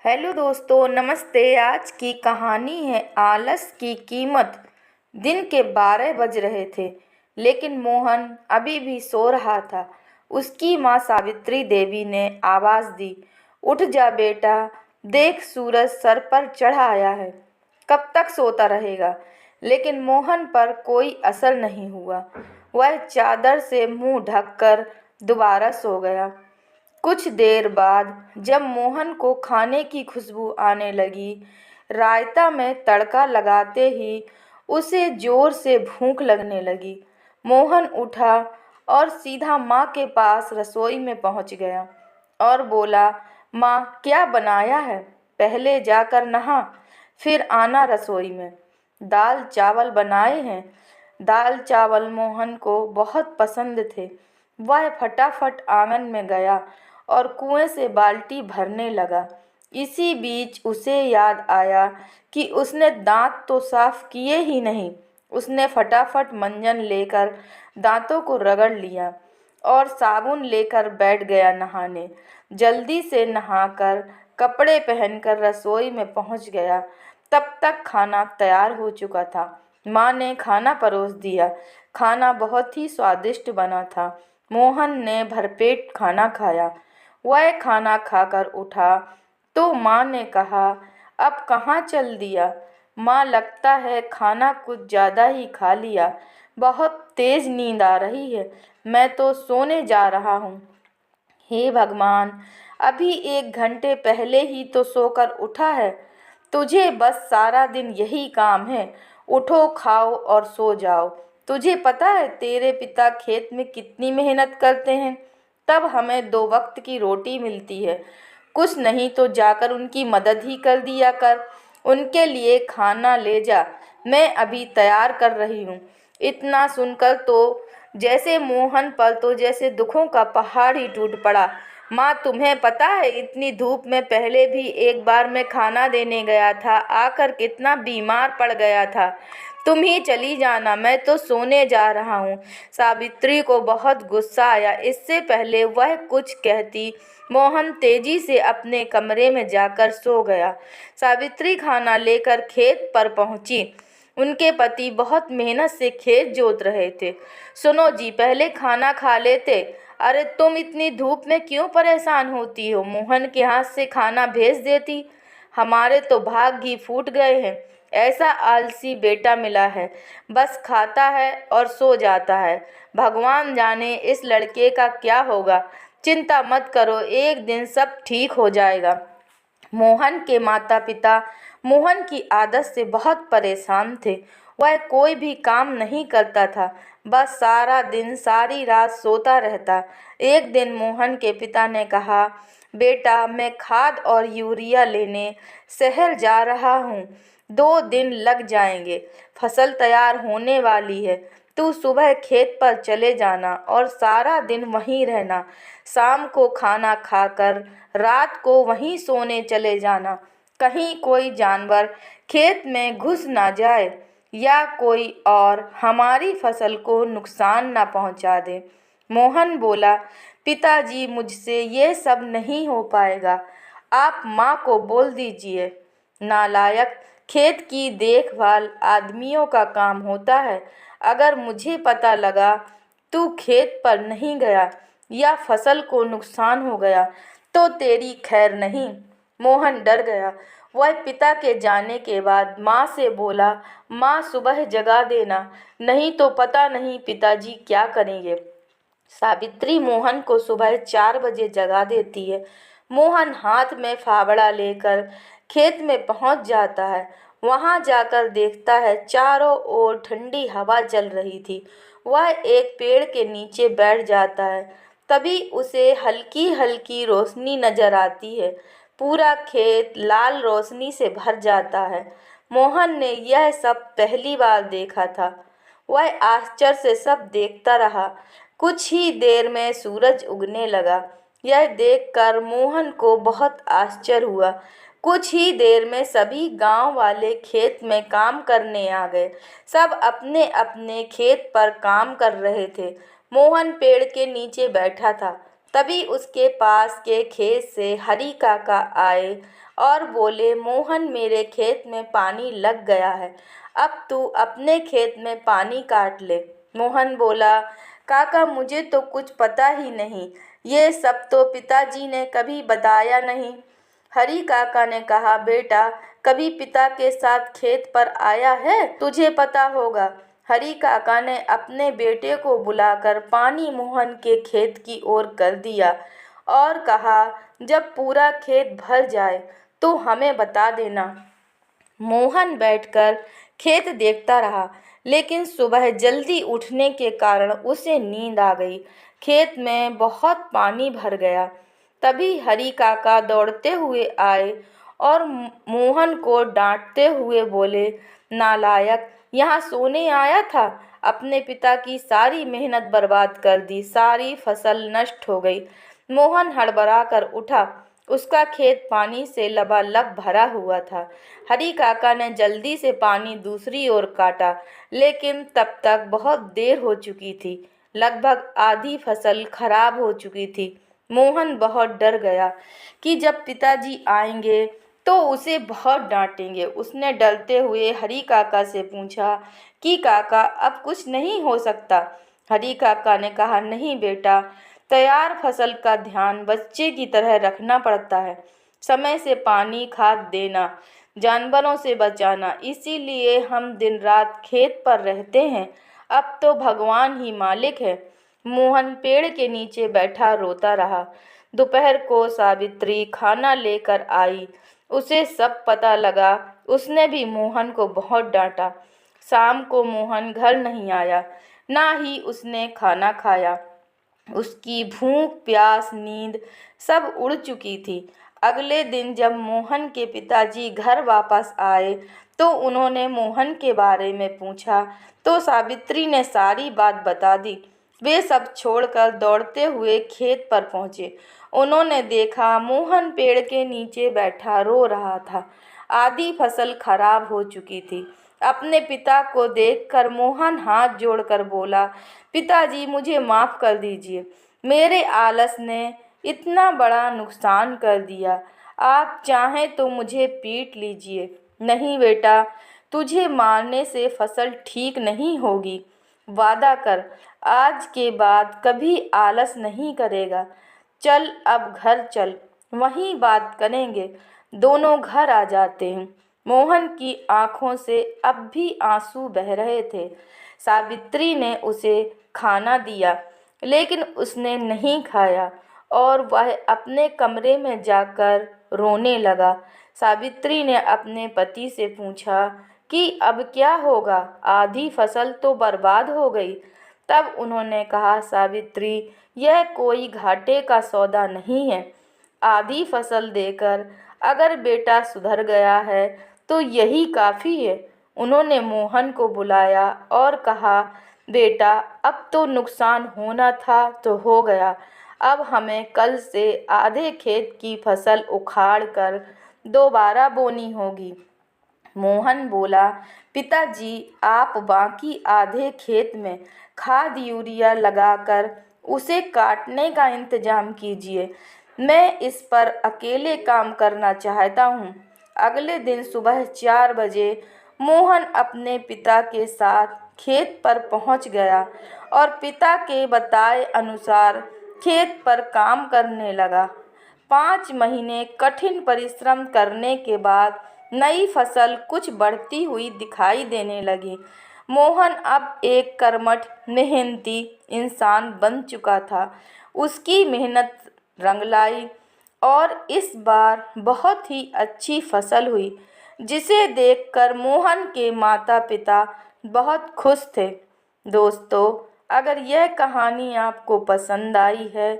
Hello दोस्तों, नमस्ते। आज की कहानी है आलस की कीमत। दिन के 12 बज रहे थे, लेकिन मोहन अभी भी सो रहा था। उसकी माँ सावित्री देवी ने आवाज़ दी, उठ जा बेटा, देख सूरज सर पर चढ़ आया है। कब तक सोता रहेगा? लेकिन मोहन पर कोई असर नहीं हुआ। वह चादर से मुंह ढककर दोबारा सो गया। कुछ देर बाद जब मोहन को खाने की खुशबू आने लगी, रायता में तड़का लगाते ही उसे जोर से भूख लगने लगी। मोहन उठा और सीधा माँ के पास रसोई में पहुँच गया और बोला, माँ, क्या बनाया है? पहले जाकर नहा, फिर आना रसोई में। दाल चावल बनाए हैं। दाल चावल मोहन को बहुत पसंद थे। वह फटाफट आंगन में गया और कुएं से बाल्टी भरने लगा। इसी बीच उसे याद आया कि उसने दांत तो साफ किए ही नहीं। उसने फटाफट मंजन लेकर दांतों को रगड़ लिया और साबुन लेकर बैठ गया नहाने। जल्दी से नहाकर कपड़े पहनकर रसोई में पहुंच गया। तब तक खाना तैयार हो चुका था। माँ ने खाना परोस दिया। खाना बहुत ही स्वादिष्ट बना था। मोहन ने भरपेट खाना खाया। वह खाना खाकर उठा तो माँ ने कहा, अब कहाँ चल दिया? माँ, लगता है खाना कुछ ज़्यादा ही खा लिया। बहुत तेज नींद आ रही है। मैं तो सोने जा रहा हूँ। हे भगवान, अभी 1 घंटे पहले ही तो सोकर उठा है। तुझे बस सारा दिन यही काम है, उठो, खाओ और सो जाओ। तुझे पता है तेरे पिता खेत में कितनी मेहनत करते हैं, तब हमें 2 वक्त की रोटी मिलती है। कुछ नहीं तो जाकर उनकी मदद ही कर दिया कर। उनके लिए खाना ले जा, मैं अभी तैयार कर रही हूँ। इतना सुनकर तो जैसे मोहन पर तो जैसे दुखों का पहाड़ ही टूट पड़ा। माँ, तुम्हें पता है इतनी धूप में पहले भी एक बार मैं खाना देने गया था, आकर कितना बीमार पड़ गया था। तुम ही चली जाना, मैं तो सोने जा रहा हूँ। सावित्री को बहुत गुस्सा आया। इससे पहले वह कुछ कहती, मोहन तेजी से अपने कमरे में जाकर सो गया। सावित्री खाना लेकर खेत पर पहुंची। उनके पति बहुत मेहनत से खेत जोत रहे थे। सुनो जी, पहले खाना खा लेते। अरे तुम इतनी धूप में क्यों परेशान होती हो? मोहन के हाथ से खाना भेज देती। हमारे तो भाग ही फूट गए हैं। ऐसा आलसी बेटा मिला है, बस खाता है और सो जाता है। भगवान जाने इस लड़के का क्या होगा। चिंता मत करो, एक दिन सब ठीक हो जाएगा। मोहन के माता पिता मोहन की आदत से बहुत परेशान थे। वह कोई भी काम नहीं करता था, बस सारा दिन सारी रात सोता रहता। एक दिन मोहन के पिता ने कहा, बेटा, मैं खाद और यूरिया लेने शहर जा रहा हूँ। 2 दिन लग जाएंगे। फसल तैयार होने वाली है। तू सुबह खेत पर चले जाना और सारा दिन वहीं रहना। शाम को खाना खाकर रात को वहीं सोने चले जाना। कहीं कोई जानवर खेत में घुस ना जाए या कोई और हमारी फसल को नुकसान ना पहुंचा दे। मोहन बोला, पिताजी, मुझसे ये सब नहीं हो पाएगा। आप माँ को बोल दीजिए। नालायक, खेत की देखभाल आदमियों का काम होता है। अगर मुझे पता लगा तू खेत पर नहीं गया या फसल को नुकसान हो गया तो तेरी खैर नहीं। मोहन डर गया। वह पिता के जाने के बाद माँ से बोला, माँ, सुबह जगा देना, नहीं तो पता नहीं पिताजी क्या करेंगे। सावित्री मोहन को सुबह 4 बजे जगा देती है। मोहन हाथ में फावड़ा लेकर खेत में पहुंच जाता है। वहां जाकर देखता है चारों ओर ठंडी हवा चल रही थी। वह एक पेड़ के नीचे बैठ जाता है। तभी उसे हल्की हल्की रोशनी नजर आती है। पूरा खेत लाल रोशनी से भर जाता है। मोहन ने यह सब पहली बार देखा था। वह आश्चर्य से सब देखता रहा। कुछ ही देर में सूरज उगने लगा। यह देखकर मोहन को बहुत आश्चर्य हुआ। कुछ ही देर में सभी गांव वाले खेत में काम करने आ गए। सब अपने अपने खेत पर काम कर रहे थे। मोहन पेड़ के नीचे बैठा था। तभी उसके पास के खेत से हरी काका आए और बोले, मोहन, मेरे खेत में पानी लग गया है, अब तू अपने खेत में पानी काट ले। मोहन बोला, काका, मुझे तो कुछ पता ही नहीं, ये सब तो पिताजी ने कभी बताया नहीं। हरी काका ने कहा, बेटा, कभी पिता के साथ खेत पर आया है, तुझे पता होगा। हरी काका ने अपने बेटे को बुलाकर पानी मोहन के खेत की ओर कर दिया और कहा, जब पूरा खेत भर जाए तो हमें बता देना। मोहन बैठकर खेत देखता रहा, लेकिन सुबह जल्दी उठने के कारण उसे नींद आ गई। खेत में बहुत पानी भर गया। तभी हरी काका दौड़ते हुए आए और मोहन को डांटते हुए बोले, नालायक, यहाँ सोने आया था, अपने पिता की सारी मेहनत बर्बाद कर दी, सारी फसल नष्ट हो गई। मोहन हड़बड़ा कर उठा। उसका खेत पानी से लबालब भरा हुआ था। हरी काका ने जल्दी से पानी दूसरी ओर काटा, लेकिन तब तक बहुत देर हो चुकी थी। लगभग आधी फसल खराब हो चुकी थी। मोहन बहुत डर गया कि जब पिताजी आएंगे तो उसे बहुत डांटेंगे। उसने डरते हुए हरी काका से पूछा कि काका, अब कुछ नहीं हो सकता। हरी काका ने कहा, नहीं बेटा, तैयार फसल का ध्यान बच्चे की तरह रखना पड़ता है। समय से पानी, खाद देना, जानवरों से बचाना, इसीलिए हम दिन रात खेत पर रहते हैं। अब तो भगवान ही मालिक है। मोहन पेड़ के नीचे बैठा रोता रहा। दोपहर को सावित्री खाना लेकर आई। उसे सब पता लगा। उसने भी मोहन को बहुत डांटा। शाम को मोहन घर नहीं आया, ना ही उसने खाना खाया। उसकी भूख, प्यास, नींद सब उड़ चुकी थी। अगले दिन जब मोहन के पिताजी घर वापस आए तो उन्होंने मोहन के बारे में पूछा तो सावित्री ने सारी बात बता दी। वे सब छोड़कर दौड़ते हुए खेत पर पहुँचे। उन्होंने देखा मोहन पेड़ के नीचे बैठा रो रहा था। आधी फसल खराब हो चुकी थी। अपने पिता को देखकर मोहन हाथ जोड़कर बोला, पिताजी, मुझे माफ़ कर दीजिए। मेरे आलस ने इतना बड़ा नुकसान कर दिया। आप चाहें तो मुझे पीट लीजिए। नहीं बेटा, तुझे मारने से फसल ठीक नहीं होगी। वादा कर, आज के बाद कभी आलस नहीं करेगा। चल, अब घर चल, वहीं बात करेंगे। दोनों घर आ जाते हैं। मोहन की आंखों से अब भी आंसू बह रहे थे। सावित्री ने उसे खाना दिया, लेकिन उसने नहीं खाया और वह अपने कमरे में जाकर रोने लगा। सावित्री ने अपने पति से पूछा कि अब क्या होगा, आधी फसल तो बर्बाद हो गई। तब उन्होंने कहा, सावित्री, यह कोई घाटे का सौदा नहीं है। आधी फसल देकर अगर बेटा सुधर गया है तो यही काफ़ी है। उन्होंने मोहन को बुलाया और कहा, बेटा, अब तो नुकसान होना था तो हो गया। अब हमें कल से आधे खेत की फसल उखाड़ कर दोबारा बोनी होगी। मोहन बोला, पिताजी, आप बाकी आधे खेत में खाद यूरिया लगाकर उसे काटने का इंतजाम कीजिए। मैं इस पर अकेले काम करना चाहता हूँ। अगले दिन सुबह 4 बजे मोहन अपने पिता के साथ खेत पर पहुँच गया और पिता के बताए अनुसार खेत पर काम करने लगा। 5 महीने कठिन परिश्रम करने के बाद नई फसल कुछ बढ़ती हुई दिखाई देने लगी। मोहन अब एक कर्मठ, मेहनती इंसान बन चुका था। उसकी मेहनत रंग लाई और इस बार बहुत ही अच्छी फसल हुई, जिसे देखकर मोहन के माता-पिता बहुत खुश थे। दोस्तों, अगर यह कहानी आपको पसंद आई है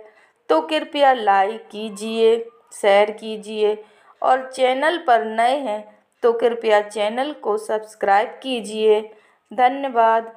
तो कृपया लाइक कीजिए, शेयर कीजिए और चैनल पर नए हैं तो कृपया चैनल को सब्सक्राइब कीजिए। धन्यवाद।